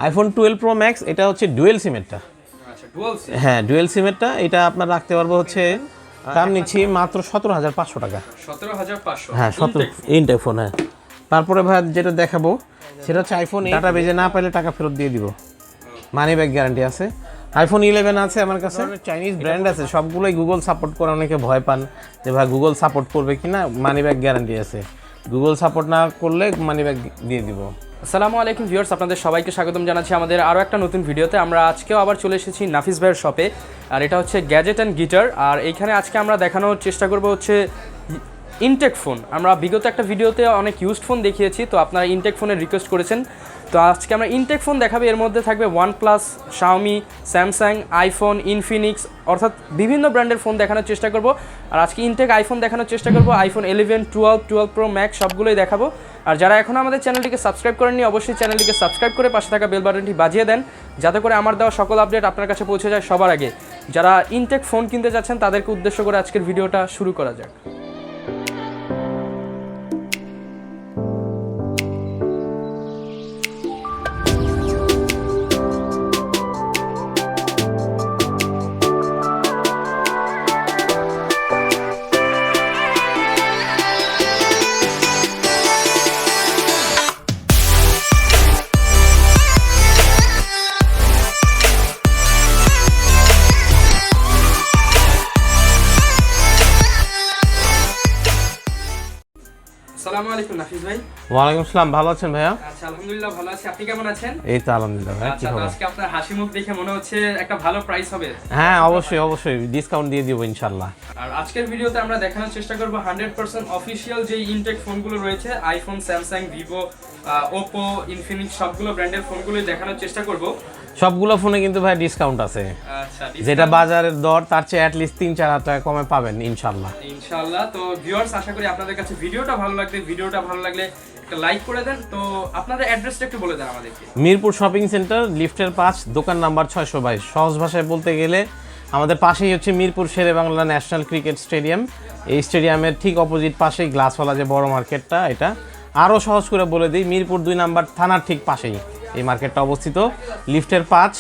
IPhone 12 pro max এটা হচ্ছে dual সিমেরটা। আচ্ছা ডুয়াল সিম। হ্যাঁ ডুয়েল সিমেরটা এটা আপনার রাখতে পারবো হচ্ছে দাম নিচ্ছি মাত্র 17,500 টাকা। 17,500 হ্যাঁ 17 ইনটেক ফোন। হ্যাঁ তারপরে ভাই যেটা দেখাবো সেটা হচ্ছে আইফোন ডাটা বেজে না পাইলে টাকা ফেরত দিয়ে দিব, মানি ব্যাক গ্যারান্টি আছে। আইফোন 11 আছে আমার কাছে, চাইনিজ ব্র্যান্ড আছে, সবগুলোই গুগল সাপোর্ট করে। অনেকে ভয় পান যে ভাই গুগল সাপোর্ট করবে কিনা, মানি ব্যাক গ্যারান্টি আছে। গুগল সাপোর্ট না করলে মানি ব্যাক দিয়ে দিব। আসসালামু আলাইকুম ভিউয়ার্স, আপনাদের সবাইকে স্বাগতম জানাচ্ছি আমাদের আরও একটা নতুন ভিডিওতে। আমরা আজকেও আবার চলে এসেছি নাফিস ভাইয়ের শপে, আর এটা হচ্ছে গ্যাজেট অ্যান্ড গিটার। আর এইখানে আজকে আমরা দেখানোর চেষ্টা করব হচ্ছে ইনটেক ফোন। আমরা বিগত একটা ভিডিওতে অনেক ইউজড ফোন দেখিয়েছি, তো আপনারা ইনটেক ফোনের রিকোয়েস্ট করেছেন, তো আজকে আমরা ইনটেক ফোন দেখাবো। এর মধ্যে থাকবে OnePlus, Xiaomi, Samsung, iPhone, Infinix, অর্থাৎ বিভিন্ন ব্র্যান্ডের ফোন দেখানোর চেষ্টা করব। আর আজকে ইনটেক আইফোন দেখানোর চেষ্টা করব, আইফোন 11, 12, 12 প্রো ম্যাক্স সবগুলোই দেখাবো। আর যারা এখনও আমাদের চ্যানেলটিকে সাবস্ক্রাইব করেননি, অবশ্যই চ্যানেলটিকে সাবস্ক্রাইব করে পাশে থাকা বেল বাটনটি বাজিয়ে দেন, যাতে করে আমার দেওয়া সকল আপডেট আপনার কাছে পৌঁছে যায় সবার আগে। যারা ইনটেক ফোন কিনতে যাচ্ছেন তাদেরকে উদ্দেশ্য করে আজকের ভিডিওটা শুরু করা যাক। আসসালামু আলাইকুম নাফিস ভাই। ওয়ালাইকুম আসসালাম, ভালো আছেন ভাইয়া? আচ্ছা আলহামদুলিল্লাহ ভালো আছি, আপনি কেমন আছেন? এই তো আলহামদুলিল্লাহ ভাই। আচ্ছা, আজকে আপনার হাসি মুখ দেখে মনে হচ্ছে একটা ভালো প্রাইস হবে। হ্যাঁ অবশ্যই অবশ্যই ডিসকাউন্ট দিয়ে দিব ইনশাআল্লাহ। আর আজকের ভিডিওতে আমরা দেখানোর চেষ্টা করব 100% অফিশিয়াল যে ইনটেক ফোনগুলো রয়েছে, iPhone, Samsung, Vivo, Oppo, Infinix সবগুলো ব্র্যান্ডের ফোনগুলোই দেখানোর চেষ্টা করব। সবগুলো ফোনে কিন্তু ভাই ডিসকাউন্ট আছে। আচ্ছা, যেটা বাজারের দর তার চেয়ে অ্যাট লিস্ট 3-4 টাকা কমে পাবেন ইনশাআল্লাহ। ইনশাআল্লাহ। তো ভিউয়ার্স, আশা করি আপনাদের কাছে ভিডিওটা ভালো লাগলে একটা লাইক করে দেন। তো আপনাদের অ্যাড্রেসটা একটু বলে দেন আমাদেরকে। মিরপুর শপিং সেন্টার, লিফটের 5, দোকান নাম্বার 622। সহজ ভাষায় বলতে গেলে আমাদের পাশেই হচ্ছে মিরপুর শেরে বাংলা ন্যাশনাল ক্রিকেট স্টেডিয়াম। এই স্টেডিয়ামের ঠিক অপোজিট পাশেই গ্লাসওয়ালা যে বড় মার্কেটটা, এটা আরও সহজ করে বলে দিই, মিরপুর 2 নাম্বার থানার ঠিক পাশেই এই মার্কেটটা অবস্থিত। লিফটের 5,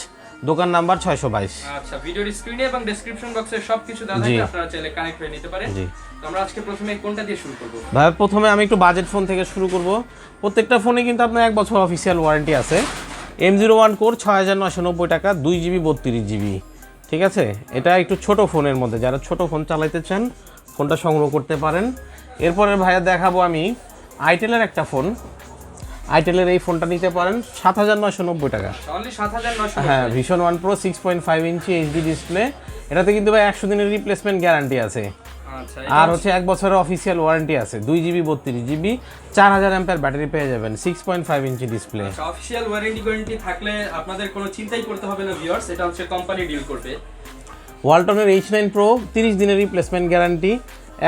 দোকান নাম্বার 622। আচ্ছা, ভিডিওর স্ক্রিনে এবং ডেসক্রিপশন বক্সে সবকিছু দেওয়া থাকবে, আপনারা চাইলে কানেক্ট হয়ে নিতে পারেন। জি, তো আমরা আজকে প্রথমে কোনটা দিয়ে শুরু করব? ভাই প্রথমে আমি একটু বাজেট ফোন থেকে শুরু করব। প্রত্যেকটা ফোনে কিন্তু আপনার 1 বছর অফিসিয়াল ওয়ারেন্টি আছে। M01 কোর 6,990 টাকা, 2GB 32GB। ঠিক আছে, এটা একটু ছোট ফোনের মধ্যে, যারা ছোট ফোন চালাইতে চান ফোনটা সংগ্রহ করতে পারেন। এরপরে ভাইয়া দেখাবো আমি আইটেলের একটা ফোন। আইটেলের এই ফোনটা নিতে পারেন 7,990 টাকা। অনলি 7,990। হ্যাঁ, ভিশন 1 প্রো 6.5 ইঞ্চি এইচডি ডিসপ্লে। এটাতে কিন্তু ভাই 100 দিনের রিপ্লেসমেন্ট গ্যারান্টি আছে। আচ্ছা, আর হচ্ছে 1 বছরের অফিসিয়াল ওয়ারেন্টি আছে। 2GB 32GB, 4000 অ্যাম্পিয়ার ব্যাটারি পেয়ে যাবেন, 6.5 ইঞ্চি ডিসপ্লে। আচ্ছা, অফিশিয়াল ওয়ারেন্টি থাকলে আপনাদের কোনো চিন্তাই করতে হবে না ভিউয়ার্স, এটা হচ্ছে কোম্পানি ডিল করবে। ওয়ালটনের H9 প্রো 30 দিনের রিপ্লেসমেন্ট গ্যারান্টি,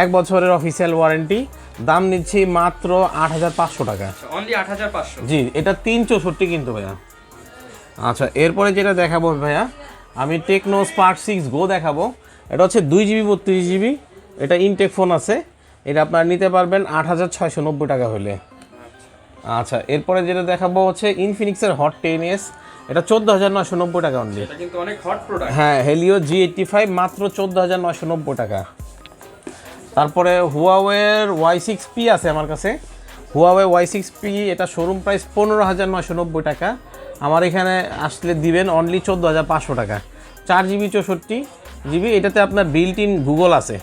1 বছরের অফিসিয়াল ওয়ারেন্টি। দাম নিচ্ছি মাত্র 8,500 টাকা। আচ্ছা, অনলি 8,500। জি, এটা 364 কিন্তু ভাইয়া। আচ্ছা, এরপরে যেটা দেখাবো ভাইয়া, আমি টেকনো স্পার্ক 6 গো দেখাবো। এটা হচ্ছে 2GB 32GB, এটা ইনটেক ফোন আছে। এটা আপনারা নিতে পারবেন 8,690 টাকা হলে। আচ্ছা, এরপরে যেটা দেখাবো হচ্ছে ইনফিনিক্সের হট 10s, এটা 14,990 টাকা অনলি। এটা কিন্তু অনেক হট প্রোডাক্ট। হ্যাঁ, হেলিও G85 মাত্র 14,990 টাকা। তারপরে হুয়াওয়ের Y6P আছে আমার কাছে। হুয়াওয়ে Y6P, এটা শোরুম প্রাইস 15,990 টাকা। আমার এখানে আসলে দিবেন অনলি 14,500 টাকা। 4GB 64GB, এটাতে আপনার বিল্ট ইন গুগল আছে।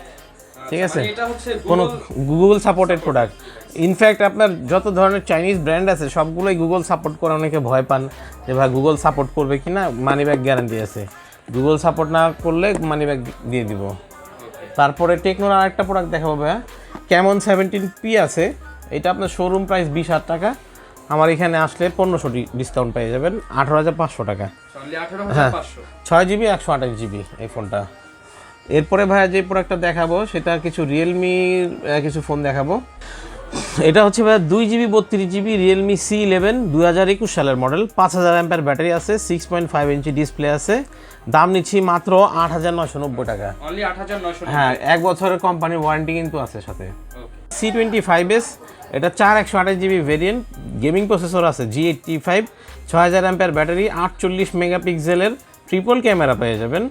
ঠিক আছে, এটা হচ্ছে কোনো গুগল সাপোর্টেড প্রোডাক্ট। ইনফ্যাক্ট আপনার যত ধরনের চাইনিজ ব্র্যান্ড আছে সবগুলোই গুগল সাপোর্ট করে। অনেকে ভয় পান যে ভাই গুগল সাপোর্ট করবে কি না, মানি ব্যাক গ্যারান্টি আছে। গুগল সাপোর্ট না করলে মানি ব্যাক দিয়ে দিব। তারপরে টেকনোর আরেকটা প্রোডাক্ট দেখাবো ভাইয়া, ক্যামন 17P আছে। এটা আপনার শোরুম প্রাইস 20,000 টাকা। আমার এখানে আসলে 1500 ডিসকাউন্ট পেয়ে যাবেন, 18,500 টাকা। অনলি 18,500। 6GB 128GB এই ফোনটা। এরপরে ভাইয়া যে প্রোডাক্টটা দেখাবো সেটা কিছু রিয়েলমির কিছু ফোন দেখাবো। এটা হচ্ছে ভাইয়া 2GB 32GB রিয়েলমি C11, 2021 সালের মডেল, 5000 অ্যাম্পিয়ার ব্যাটারি আছে, 6.5 ইঞ্চি ডিসপ্লে আছে। দাম নিচ্ছি মাত্র 8,990 টাকা। অনলি 8,990। হ্যাঁ, 1 বছরের কোম্পানি ওয়ারেন্টি কিন্তু আছে সাথে। ওকে। C25s, এটা 4 128GB ভেরিয়েন্ট, গেমিং প্রসেসর আছে G85, 6000 অ্যাম্পিয়ার ব্যাটারি, 48 মেগাপিক্সেলের ট্রিপল ক্যামেরা পেয়ে যাবেন,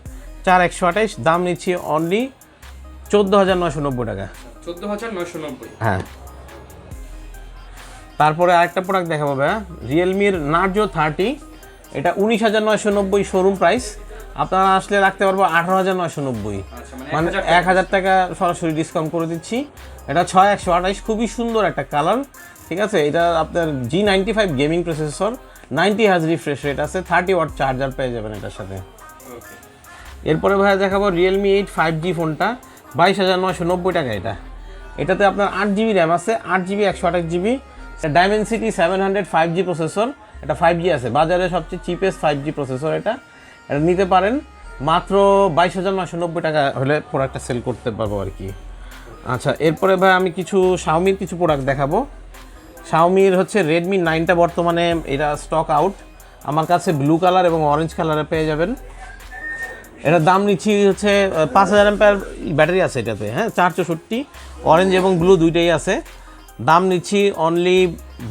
4128, দাম নিচ্ছি অনলি 14990 টাকা। 14990। হ্যাঁ, তারপরে আরেকটা প্রোডাক্ট দেখাবো ভাইয়া, রিয়েলমির নার্জো 30, এটা 19990 শোরুম প্রাইস, আপনারা আসলে রাখতে পারবো 18990, আচ্ছা, মানে 1000 টাকা সরাসরি ডিসকাউন্ট করে দিচ্ছি। এটা 6128, খুবই সুন্দর একটা কালার, ঠিক আছে। এটা আপনার G95 gaming processor, 90 hertz refresh rate আছে, 30 ওয়াট চার্জার পেয়ে যাবেন এটার সাথে। ওকে, এরপরে ভাইয়া দেখাবো রিয়েলমি 8 5G ফোনটা, 22990 টাকা। এটাতে আপনার 8GB র্যাম আছে, 8GB 128GB, Dimensity 700 5G processor, এটা 5G আছে, বাজারে সবচেয়ে চিপেস্ট 5G প্রসেসর। এটা নিতে পারেন মাত্র 22990 টাকা হলে প্রোডাক্টটা সেল করতে পারবো আর কি। আচ্ছা, এরপরে ভাই আমি কিছু শাওমির কিছু প্রোডাক্ট দেখাবো। শাওমির হচ্ছে রেডমি 9টা বর্তমানে এটা স্টক আউট, আমার কাছে ব্লু কালার এবং অরেঞ্জ কালারে পেয়ে যাবেন। এটার দাম নিচ্ছি হচ্ছে 5000 অ্যাম্পিয়ার ব্যাটারি আছে এটাতে, হ্যাঁ, 464, অরেঞ্জ এবং ব্লু দুইটাই আছে। দাম নিচ্ছি অনলি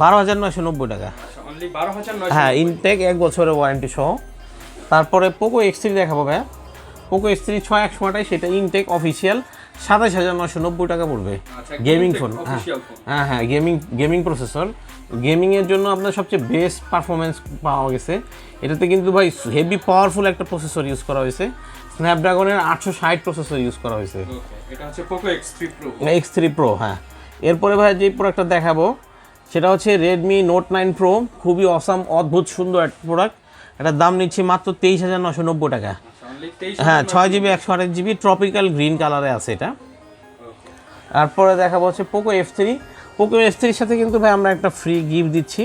12990 টাকা। আচ্ছা, অনলি 12990। হ্যাঁ, ইনটেক 1 বছরের ওয়ারেন্টি সহ। তারপরে পোকো X3 দেখাবো ভাইয়া, পোকো X3 6128, সেটা ইনটেক অফিসিয়াল, 27990 টাকা পড়বে। আচ্ছা, gaming Intec phone, official phone। হ্যাঁ, গেমিং প্রসেসর, গেমিংয়ের জন্য আপনার সবচেয়ে বেস্ট পারফরমেন্স পাওয়া গেছে। এটাতে কিন্তু ভাই হেভি পাওয়ারফুল একটা প্রসেসর ইউজ করা হয়েছে, স্ন্যাপড্রাগনের 860 প্রসেসর ইউজ করা হয়েছে। ওকে, এটা হচ্ছে Poco X3 Pro। X3 Pro, হ্যাঁ। এরপরে ভাই যে প্রোডাক্টটা দেখাবো সেটা হচ্ছে রেডমি নোট 9 Pro, খুবই অসাম, অদ্ভুত সুন্দর একটা প্রোডাক্ট। এটার দাম নিচ্ছি মাত্র 23990 টাকা। আচ্ছা, অনলি 23। হ্যাঁ, 6GB 128GB ট্রপিক্যাল গ্রিন কালারে আছে এটা। তারপরে দেখাবো হচ্ছে পোকো F3। পোকো F3-র সাথে কিন্তু ভাই আমরা একটা ফ্রি গিফট দিচ্ছি,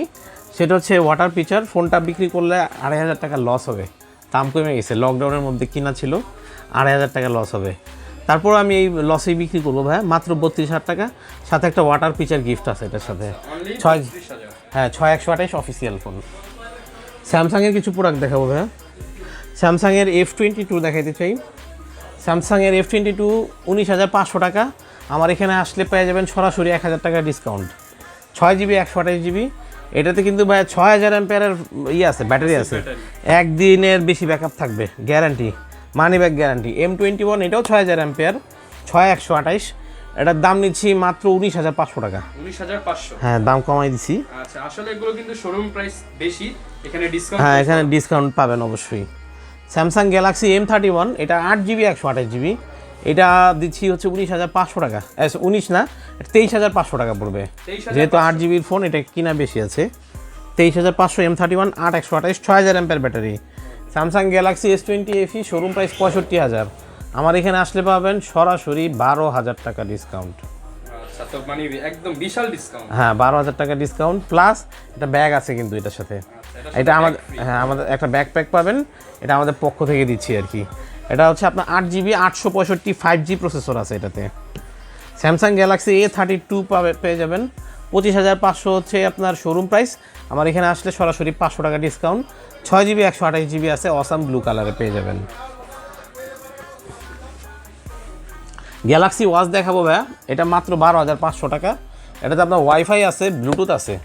সেটা হচ্ছে ওয়াটার পিচার। ফোনটা বিক্রি করলে 2500 টাকা লস হবে, দাম কমে গেছে, লকডাউনের মধ্যে কিনা ছিল, 2500 টাকা লস হবে। তারপর আমি এই লসেই বিক্রি করবো ভাই মাত্র 32000 টাকা, সাথে একটা ওয়াটার পিচার গিফট আছে এটার সাথে। অনলি 6 30000। হ্যাঁ, 6128 অফিসিয়াল ফোন। স্যামসাংয়ের কিছু প্রোডাক্ট দেখাবো ভাইয়া। স্যামসাংয়ের F22 দেখাইতে চাই। স্যামসাংয়ের F22 19500 টাকা, আমার এখানে আসলে পেয়ে যাবেন সরাসরি 1000 টাকা ডিসকাউন্ট। 6GB 128GB, এটাতে কিন্তু ভাই 6000 অ্যাম্পিয়ারের আছে, ব্যাটারি আছে, একদিনের বেশি ব্যাকআপ থাকবে, guarantee, money back guarantee. M21 এটাও 6000 অ্যাম্পিয়ার, 6128, এটার দাম নিচ্ছি মাত্র 19500 টাকা। 19500। হ্যাঁ, দাম কমাই দিছি। আচ্ছা, আসলে এগুলো কিন্তু শোরুম প্রাইস বেশি, এখানে ডিসকাউন্ট। হ্যাঁ, এখানে ডিসকাউন্ট পাবেন অবশ্যই। স্যামসাং গ্যালাক্সি M31, এটা 8GB 128GB, এটা দিচ্ছি হচ্ছে 19500 টাকা। 19 না, 23500 টাকা পড়বে, যেহেতু 8GBর ফোন, এটা কিনা বেশি আছে। 23500 M31, 8 128, 6000 ampere battery. Samsung Galaxy S20 FE showroom price 65000, আমার এখানে আসলে পাবেন সরাসরি 12000 টাকা ডিসকাউন্ট। আচ্ছা, তো মানে একদম বিশাল ডিসকাউন্ট। হ্যাঁ, 12000 টাকা ডিসকাউন্ট, প্লাস একটা ব্যাগ আছে কিন্তু এটার সাথে। এটা আমাদের, হ্যাঁ, আমাদের একটা ব্যাকপ্যাক পাবেন, এটা আমাদের পক্ষ থেকে দিচ্ছি আর কি। এটা হচ্ছে আপনার 8GB 865 5G প্রসেসর আছে এটাতে। স্যামসাং গ্যালাক্সি A32 পেয়ে যাবেন 25500 হচ্ছে আপনার শোরুম প্রাইস, আমার এখানে আসলে সরাসরি 500 টাকা ডিসকাউন্ট। 6GB 128GB আছে, অসাম ব্লু কালারে পেয়ে যাবেন। গ্যালাক্সি ওয়াচ দেখাবো ভাইয়া, এটা মাত্র 12500 টাকা। এটাতে আপনার ওয়াইফাই আছে, ব্লুটুথ আছে,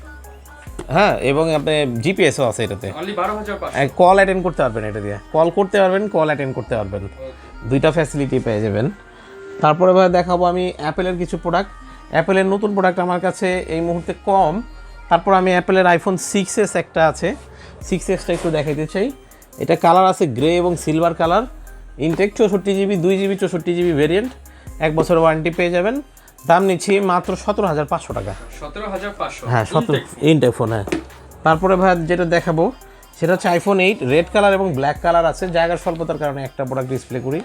হ্যাঁ, এবং আপনি জিপিএসও আছে এটাতে। অনলি 12500। কল অ্যাটেন্ড করতে পারবেন, এটা দিয়ে কল করতে পারবেন, কল অ্যাটেন্ড করতে পারবেন, দুইটা ফ্যাসিলিটি পেয়ে যাবেন। তারপরে ভাই দেখাবো আমি অ্যাপেলের কিছু প্রোডাক্ট। অ্যাপেলের নতুন প্রোডাক্ট আমার কাছে এই মুহূর্তে কম। তারপর আমি অ্যাপেলের iPhone 6s একটা আছে, 6sটা একটু দেখাইতে চাই। এটা কালার আছে গ্রে এবং silver colour, intact 64GB 2GB 64GB variant, 1 বছরের ওয়ারেন্টি পেয়ে যাবেন। দাম নিচ্ছি মাত্র 17500 টাকা। 17500। হ্যাঁ, 17 ইনটেক ফোন। হ্যাঁ, তারপরে ভাই যেটা দেখাবো সেটা হচ্ছে iPhone 8 রেড কালার এবং ব্ল্যাক কালার আছে, জায়গার স্বল্পতার কারণে একটা প্রোডাক্ট ডিসপ্লে করি,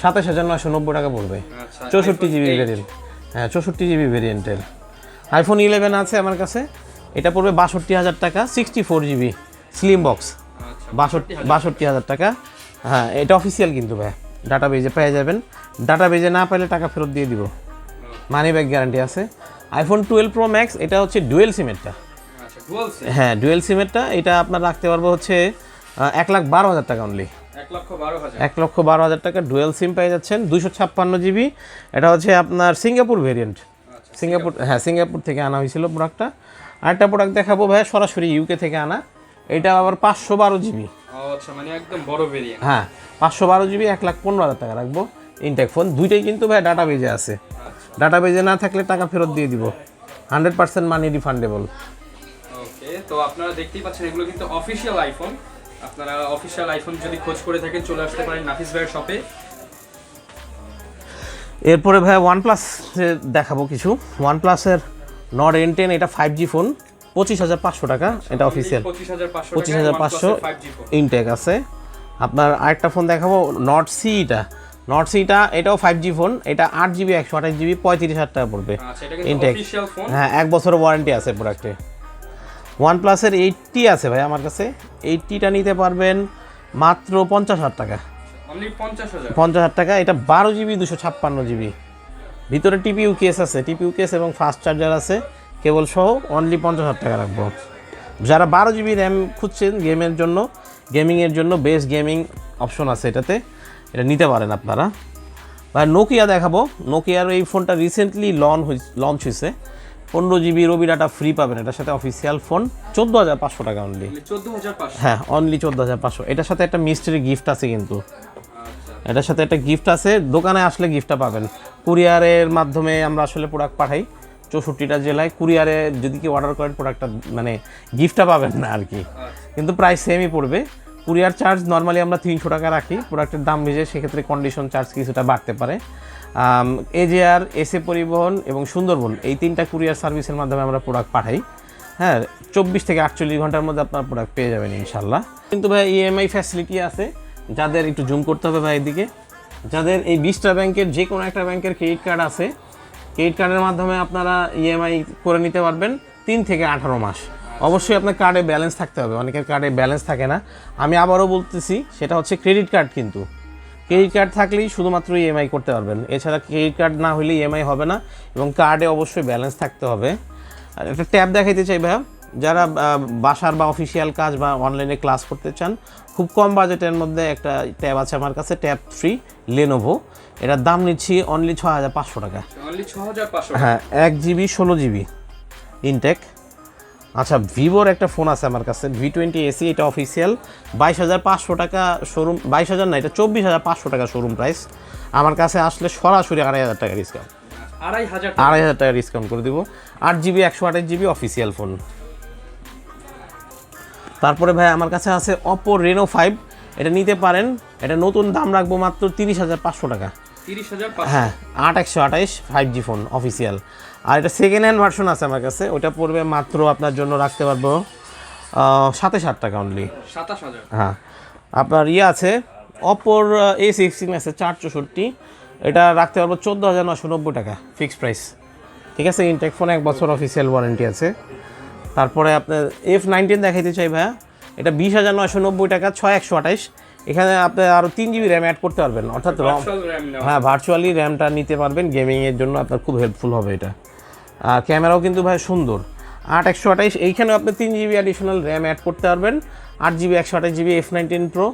27990 টাকা পড়বে। আচ্ছা, 64GB ভেরিয়েন্ট, হ্যাঁ, 64GB ভেরিয়েন্টের। iPhone 11 আছে আমার কাছে, এটা পড়বে 62000 টাকা, 64GB স্লিম বক্স, 62000 টাকা। হ্যাঁ, এটা অফিসিয়াল কিন্তু ভাই, ডাটাবেজে পেয়ে যাবেন, ডাটাবেজে না পেলে টাকা ফেরত দিয়ে দিব, মানি ব্যাক গ্যারান্টি আছে। iPhone 12 Pro Max, এটা হচ্ছে ডুয়েল সিমেরটা। আচ্ছা, ডুয়াল সিম। হ্যাঁ, ডুয়েল সিমেরটা, এটা আপনার রাখতে পারবো হচ্ছে 1,12,000 টাকা অনলি। 1,12,000। 1,12,000 টাকা ডুয়েল সিম পেয়ে যাচ্ছেন, 256GB। এটা হচ্ছে আপনার সিঙ্গাপুর ভেরিয়েন্ট, সিঙ্গাপুর, হ্যাঁ, সিঙ্গাপুর থেকে আনা হয়েছিল প্রোডাক্টটা। আরেকটা প্রোডাক্ট দেখাবো ভাই, সরাসরি ইউকে থেকে আনা, এটা আবার 512 জিবি। আচ্ছা, মানে একদম বড় ভেরিয়েন্ট। হ্যাঁ 512 জিবি 1,15,000 টাকা রাখবো। ইনটেক ফোন দুইটাই কিন্তু ভাই ডাটাবেজে আছে, ডাটাবেজে না থাকলে টাকা ফেরত দিয়ে দিব, 100% মানি রিফান্ডেবল। ওকে, তো আপনারা দেখতেই পাচ্ছেন এগুলো কিন্তু অফিশিয়াল আইফোন। আপনারা অফিশিয়াল আইফোন যদি খোঁজ করে থাকেন চলে আসতে পারেন নাফিস ভাইয়ের শপে। এরপরে ভাই ওয়ানপ্লাস দেখাবো কিছু। ওয়ানপ্লাসের নট N10, এটা 5G ফোন, 25,500 টাকা, এটা অফিসিয়াল 25,500 ইনটেক আছে। আপনার আরেকটা ফোন দেখাবো নট সিটা, এটাও 5G ফোন, এটা 8GB 128GB 35,000 টাকা পড়বে ইনটেক। হ্যাঁ 1 বছরের ওয়ারেন্টি আছে প্রোডাক্টে। ওয়ানপ্লাসের 80 আছে ভাই আমার কাছে, 80টা নিতে পারবেন মাত্র 50,000 টাকা, 50,000 টাকা। এটা 12GB 256GB, ভিতরে টিপিইউ কেস আছে, টিপিইউ কেস এবং ফাস্ট চার্জার আছে কেবল সহ, অনলি 50,000 টাকা রাখবো। যারা 12GB র্যাম খুঁজছেন গেমের জন্য, গেমিংয়ের জন্য বেস্ট গেমিং অপশন আছে এটাতে, এটা নিতে পারেন আপনারা। ভাই নোকিয়া দেখাবো। নোকিয়ার এই ফোনটা রিসেন্টলি লঞ্চ হয়েছে, 15GB রবি ডাটা ফ্রি পাবেন এটার সাথে, অফিসিয়াল ফোন 14,500 টাকা অনলি। 14,500? হ্যাঁ অনলি 14,500। এটার সাথে একটা মিস্ট্রি গিফট আছে কিন্তু, এটার সাথে একটা গিফট আছে, দোকানে আসলে গিফটটা পাবেন। কুরিয়ারের মাধ্যমে আমরা আসলে প্রোডাক্ট পাঠাই 64টা জেলায়, কুরিয়ারে যদি কেউ অর্ডার করেন প্রোডাক্টটা মানে গিফটটা পাবেন না আর কি, কিন্তু প্রাইস সেমই পড়বে। কুরিয়ার চার্জ নর্মালি আমরা 300 টাকা রাখি, প্রোডাক্টের দাম বেশি, সেক্ষেত্রে কন্ডিশন চার্জ কিছুটা বাড়তে পারে। এজেআর, এসএ পরিবহন এবং সুন্দরবন, এই 3টা কুরিয়ার সার্ভিসের মাধ্যমে আমরা প্রোডাক্ট পাঠাই। হ্যাঁ 24 থেকে 48 ঘন্টার মধ্যে আপনার প্রোডাক্ট পেয়ে যাবেন ইনশাল্লাহ। কিন্তু ভাই ইএমআই ফ্যাসিলিটি আছে, যাদের একটু জুম করতে হবে ভাই এদিকে, যাদের এই 20টা ব্যাংকের যে কোনো একটা ব্যাংকের ক্রেডিট কার্ড আছে, ক্রেডিট কার্ডের মাধ্যমে আপনারা ইএমআই করে নিতে পারবেন 3 থেকে 18 মাস। অবশ্যই আপনার কার্ডে ব্যালেন্স থাকতে হবে, অনেকের কার্ডে ব্যালেন্স থাকে না। আমি আবারও বলতেছি, সেটা হচ্ছে ক্রেডিট কার্ড, কিন্তু ক্রেডিট কার্ড থাকলেই শুধুমাত্র ইএমআই করতে পারবেন, এছাড়া ক্রেডিট কার্ড না হলে ইএমআই হবে না, এবং কার্ডে অবশ্যই ব্যালেন্স থাকতে হবে। আর একটা ট্যাব দেখাইতে চাই ভাইয়া, যারা বাসার বা অফিসিয়াল কাজ বা অনলাইনে ক্লাস করতে চান, খুব কম বাজেটের মধ্যে একটা ট্যাব আছে আমার কাছে, ট্যাব 3 লেনোভো, এটার দাম নিচ্ছি অনলি 6,500 টাকা। হ্যাঁ 1GB 16GB ইনটেক। আচ্ছা ভিভোর একটা ফোন আছে আমার কাছে, V20 AC, এটা অফিসিয়াল 22,500 টাকা শোরুম, 22,000 না, এটা 24,500 টাকা শোরুম প্রাইস। আমার কাছে আসলে সরাসরি 2,500 টাকা ডিসকাউন্ট, 2,500 টাকা ডিসকাউন্ট করে দিব। 8GB 128GB official phone. তারপরে ভাই আমার কাছে আছে Oppo Reno 5, এটা নিতে পারেন, এটা নতুন দাম রাখবো মাত্র 30,500 টাকা। 30,500? হ্যাঁ 8/128 5G ফোন অফিসিয়াল। আর এটা সেকেন্ড হ্যান্ড ভার্সন আছে আমার কাছে, ওটা পড়বে মাত্র আপনার জন্য রাখতে পারবো 27,000 টাকা অনলি। 27,000? হ্যাঁ। আপনার ইয়ে আছে অপোর A16 আছে 464, এটা রাখতে পারবো 14,990 টাকা ফিক্সড প্রাইস। ঠিক আছে, ইনটেক ফোন 1 বছর অফিসিয়াল ওয়ারেন্টি আছে। তারপরে আপনার F19 দেখাইতে চাই ভাইয়া, এটা 20,990 টাকা, 6/128। এখানে আপনি আরও 3GB র্যাম অ্যাড করতে পারবেন, অর্থাৎ হ্যাঁ ভার্চুয়ালি র্যামটা নিতে পারবেন, গেমিংয়ের জন্য আপনার খুব হেল্পফুল হবে এটা। আর ক্যামেরাও কিন্তু ভাই সুন্দর, 8/128। এইখানেও আপনি 3GB অ্যাডিশনাল র্যাম অ্যাড করতে পারবেন, 8GB 128GB F19 Pro।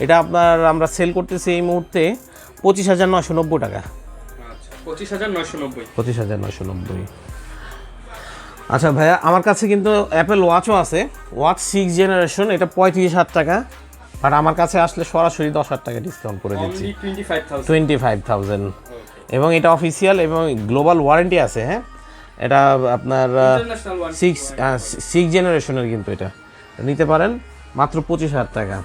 এটা আপনার আমরা সেল করতেছি এই মুহূর্তে 25,990 টাকা। 25,990। আচ্ছা ভাইয়া আমার কাছে কিন্তু অ্যাপেল ওয়াচও আছে, ওয়াচ 6 জেনারেশন, এটা 35,000 টাকা, বাট আমার কাছে আসলে সরাসরি 10,000 টাকা ডিসকাউন্ট করে দিচ্ছি, 25,000। এবং এটা অফিসিয়াল এবং গ্লোবাল ওয়ারেন্টি আছে। হ্যাঁ এটা আপনার 6 জেনারেশনের, কিন্তু এটা নিতে পারেন মাত্র 25,000 টাকা।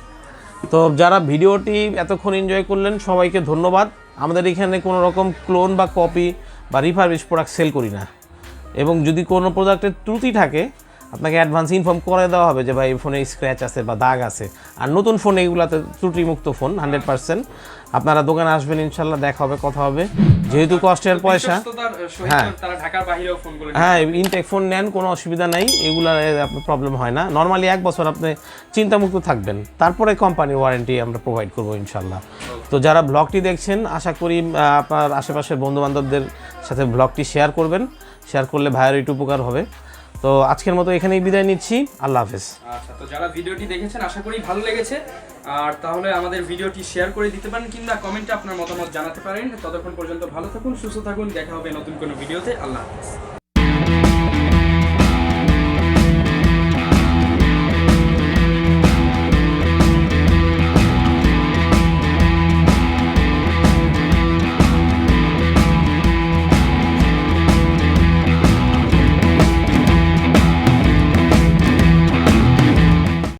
তো যারা ভিডিওটি এতক্ষণ এনজয় করলেন সবাইকে ধন্যবাদ। আমাদের এখানে কোনো রকম ক্লোন বা কপি বা রিফারবিশ প্রোডাক্ট সেল করি না, এবং যদি কোনো প্রোডাক্টের ত্রুটি থাকে আপনাকে অ্যাডভান্স ইনফর্ম করে দেওয়া হবে যে ভাই এই ফোনে স্ক্র্যাচ আছে বা দাগ আছে। আর নতুন ফোন এইগুলাতে ত্রুটিমুক্ত ফোন 100%। আপনারা দোকানে আসবেন ইনশাল্লাহ, দেখা হবে, কথা হবে। যেহেতু কষ্টের পয়সা, হ্যাঁ ইনটেক ফোন নেন, কোনো অসুবিধা নাই, এগুলার আপনার প্রবলেম হয় না। নর্মালি 1 বছর আপনি চিন্তামুক্ত থাকবেন, তারপরে কোম্পানির ওয়ারেন্টি আমরা প্রোভাইড করবো ইনশাল্লাহ। তো যারা ব্লগটি দেখছেন আশা করি আপনার আশেপাশের বন্ধুবান্ধবদের সাথে ব্লগটি শেয়ার করবেন, শেয়ার করলে ভাইয়ের একটু উপকার হবে। তো আজকের মতো এখানেই বিদায় নিচ্ছি, আল্লাহ হাফেজ। আচ্ছা, তো যারা ভিডিওটি দেখেছেন আশা করি ভালো লেগেছে, আর তাহলে আমাদের ভিডিওটি শেয়ার করে দিতে পারেন কিংবা কমেন্টে আপনার মতামত জানাতে পারেন। ততক্ষণ পর্যন্ত ভালো থাকুন, সুস্থ থাকুন, দেখা হবে নতুন কোনো ভিডিওতে। আল্লাহ হাফেজ।